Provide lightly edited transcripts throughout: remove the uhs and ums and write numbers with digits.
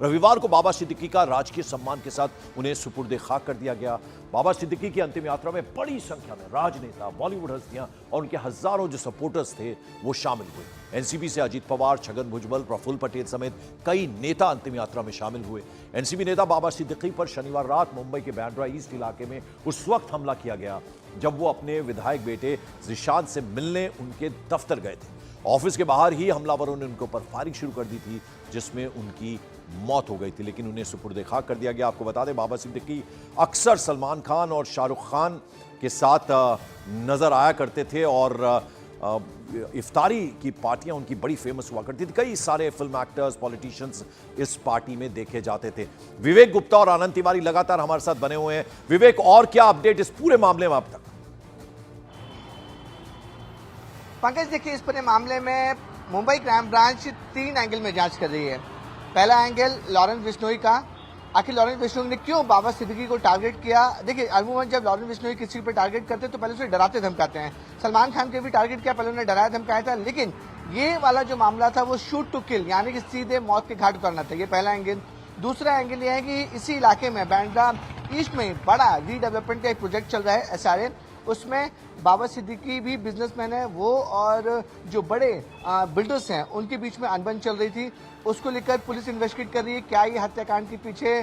रविवार को बाबा सिद्दीकी का राजकीय सम्मान के साथ उन्हें सुपुर्द खाक कर दिया गया। बाबा सिद्दीकी की अंतिम यात्रा में बड़ी संख्या में राजनेता, बॉलीवुड हस्तियां और उनके हजारों जो सपोर्टर्स थे वो शामिल हुए। एनसीपी से अजीत पवार, छगन भुजबल, प्रफुल्ल पटेल समेत कई नेता अंतिम यात्रा में शामिल हुए। एनसीपी नेता बाबा सिद्दीकी पर शनिवार रात मुंबई के बांद्रा ईस्ट इलाके में उस वक्त हमला किया गया जब वो अपने विधायक बेटे जिशान से मिलने उनके दफ्तर गए थे। ऑफिस के बाहर ही हमलावरों ने उनके ऊपर फायरिंग शुरू कर दी थी, जिसमें उनकी मौत हो गई थी, लेकिन उन्हें सुपुर्द खाक कर दिया गया। आपको बता दें, बाबा सिद्दीकी अक्सर सलमान खान और शाहरुख खान के साथ नजर आया करते थे और इफ्तारी की पार्टियां उनकी बड़ी फेमस हुआ करती थी। कई सारे फिल्म एक्टर्स, पॉलिटिशियंस इस पार्टी में देखे जाते थे। विवेक गुप्ता और आनंद तिवारी लगातार हमारे साथ बने हुए हैं। विवेक, और क्या अपडेट इस पूरे मामले में अब तक? पंकज, देखिए, इस पूरे मामले में मुंबई क्राइम ब्रांच 3 एंगल में जांच कर रही है। पहला एंगल लॉरेंस बिश्नोई का, आखिर लॉरेंस बिश्नोई ने क्यों बाबा सिद्दीकी को टारगेट किया। देखिए, अमूमन जब लॉरेंस बिश्नोई किसी पर टारगेट करते हैं तो पहले उसे डराते धमकाते हैं। सलमान खान के भी टारगेट किया, पहले उन्हें डराया धमकाया था, लेकिन ये वाला जो मामला था वो शूट टू किल, यानी कि सीधे मौत के घाट उतरना था। ये पहला एंगल। दूसरा एंगल ये है कि इसी इलाके में बांद्रा ईस्ट में बड़ा रीडेवलपमेंट का एक प्रोजेक्ट चल रहा है, SRA। उसमें बाबा सिद्दीकी भी बिजनेसमैन है, वो और जो बड़े बिल्डर्स हैं उनके बीच में अनबन चल रही थी। उसको लेकर पुलिस इन्वेस्टिगेट कर रही है, क्या ये हत्याकांड के पीछे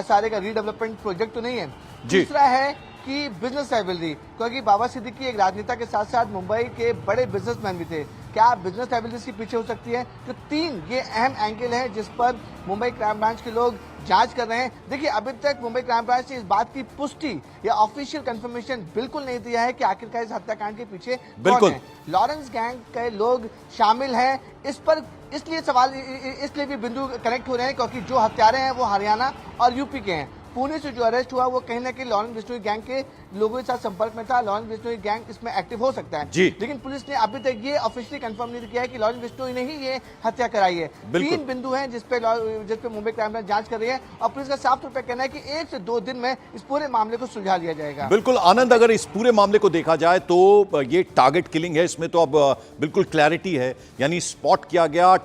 SRA का रीडेवलपमेंट प्रोजेक्ट तो नहीं है। दूसरा है कि बिजनेस राइवलरी, क्योंकि बाबा सिद्दीकी एक राजनेता के साथ साथ मुंबई के बड़े बिजनेसमैन भी थे। क्या बिजनेस राइवलरी के पीछे हो सकती है? तो 3 ये अहम एंगल है जिस पर मुंबई क्राइम ब्रांच के लोग जांच कर रहे हैं। देखिए, अभी तक मुंबई क्राइम ब्रांच ने इस बात की पुष्टि या ऑफिशियल कंफर्मेशन बिल्कुल नहीं दिया है कि आखिरकार इस हत्याकांड के पीछे कौन है। लॉरेंस गैंग के लोग शामिल हैं इस पर, इसलिए सवाल इसलिए भी बिंदु कनेक्ट हो रहे हैं क्योंकि जो हत्यारे हैं वो हरियाणा और यूपी के हैं। पुणे से जो अरेस्ट हुआ वो कहीं ना कहीं लॉरेंस बिश्नोई गैंग के लोगों के साथ संपर्क में था। लॉरेंस बिश्नोई गैंग इसमें एक्टिव हो सकता है, लेकिन पुलिस ने अभी तक ये ऑफिशियली कंफर्म नहीं किया है कि लॉरेंस बिश्नोई ने ही ये हत्या कराई है। 3 बिंदु हैं जिस पे मुंबई क्राइम ब्रांच जांच कर रही है और पुलिस का साफ तौर पर कहना है कि 1 से 2 दिन में इस पूरे मामले को सुलझा लिया जाएगा। बिल्कुल आनंद, अगर इस पूरे मामले को देखा जाए तो ये टारगेट किलिंग है, इसमें तो अब बिल्कुल क्लैरिटी है, यानी स्पॉट किया गया,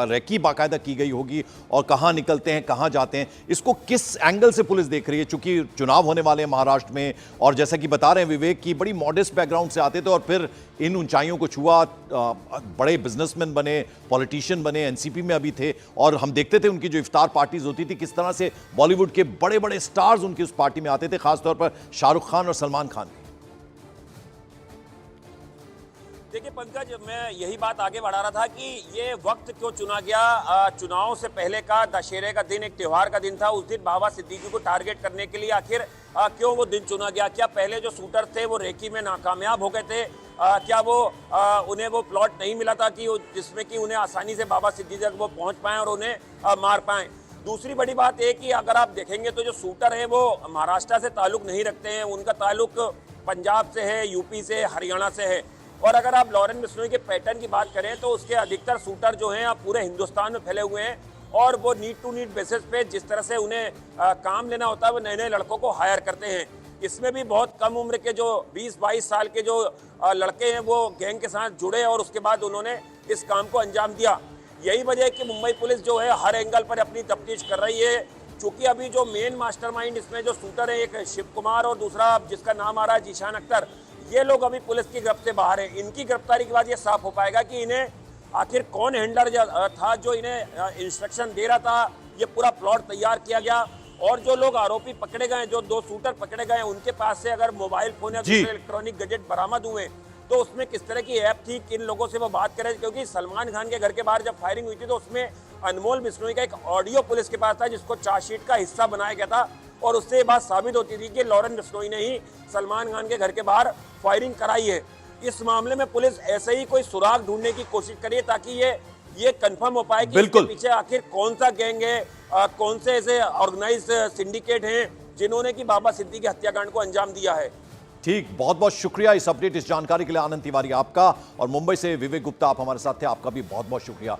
रेकी बाकायदा की गई होगी और कहां निकलते हैं, कहां जाते हैं, इसको किस एंगल से पुलिस देख रही है। चूंकि चुनाव होने वाले हैं महाराष्ट्र में और जैसा कि बता रहे हैं विवेक की बड़ी मॉडेस्ट बैकग्राउंड से आते थे और फिर इन ऊंचाइयों को छुआ, बड़े बिजनेसमैन बने, पॉलिटिशियन बने, एनसीपी में अभी थे और हम देखते थे उनकी जो इफ्तार पार्टीज होती थी किस तरह से बॉलीवुड के बड़े बड़े स्टार्स उनकी उस पार्टी में आते थे, खासतौर पर शाहरुख खान और सलमान खान। देखिए पंकज, मैं यही बात आगे बढ़ा रहा था कि ये वक्त क्यों चुना गया। चुनाव से पहले का दशहरे का दिन एक त्योहार का दिन था, उस दिन बाबा सिद्दीकी को टारगेट करने के लिए आखिर क्यों वो दिन चुना गया। क्या पहले जो शूटर थे वो रेकी में नाकामयाब हो गए थे? क्या वो उन्हें वो प्लॉट नहीं मिला था कि जिसमें कि उन्हें आसानी से बाबा सिद्दीकी तक वो पहुंच पाएं और उन्हें मार पाएं? दूसरी बड़ी बात है कि अगर आप देखेंगे तो जो शूटर हैं वो महाराष्ट्र से ताल्लुक नहीं रखते हैं, उनका ताल्लुक पंजाब से है, यूपी से, हरियाणा से है। और अगर आप लॉरेंस बिश्नोई के पैटर्न की बात करें तो उसके अधिकतर शूटर जो हैं आप पूरे हिंदुस्तान में फैले हुए हैं और वो नीड टू नीड बेसिस पे जिस तरह से उन्हें काम लेना होता है वो नए नए लड़कों को हायर करते हैं। इसमें भी बहुत कम उम्र के जो 20-22 साल के जो लड़के हैं वो गैंग के साथ जुड़े और उसके बाद उन्होंने इस काम को अंजाम दिया। यही वजह है कि मुंबई पुलिस जो है हर एंगल पर अपनी तफ्तीश कर रही है। चूंकि अभी जो मेन मास्टरमाइंड इसमें जो शूटर है, एक शिव कुमार और दूसरा जिसका नाम आ रहा है जिशान अख्तर, ये लोग अभी पुलिस की गिरफ्त से बाहर हैं। इनकी गिरफ्तारी के बाद ये साफ हो पाएगा कि इन्हें आखिर कौन हैंडलर था जो इन्हें इंस्ट्रक्शन दे रहा था। ये पूरा प्लॉट तैयार किया गया और जो लोग आरोपी पकड़े गए, जो 2 शूटर पकड़े गए, उनके पास से अगर मोबाइल फोन या दूसरे इलेक्ट्रॉनिक गैजेट बरामद हुए तो उसमें किस तरह की ऐप थी, किन लोगों से वो बात करे। क्योंकि सलमान खान के घर के बाहर जब फायरिंग हुई थी तो उसमें अनमोल बिश्नोई का एक ऑडियो पुलिस के पास था जिसको चार्जशीट का हिस्सा बनाया गया था और उससे ये बात साबित होती थी कि लॉरेंस बिश्नोई ने ही सलमान खान के घर के बाहर फायरिंग कराई है। इस मामले में पुलिस ऐसे ही कोई सुराग ढूंढने की कोशिश करिए ताकि ये कंफर्म हो पाए कि इसके पीछे आखिर कौन सा गैंग है, कौन से ऐसे ऑर्गेनाइज सिंडिकेट हैं जिन्होंने कि बाबा सिद्दीकी हत्याकांड को अंजाम दिया है। ठीक, बहुत बहुत शुक्रिया इस अपडेट, इस जानकारी के लिए आनंद तिवारी आपका, और मुंबई से विवेक गुप्ता आप हमारे साथ थे, आपका भी बहुत बहुत शुक्रिया।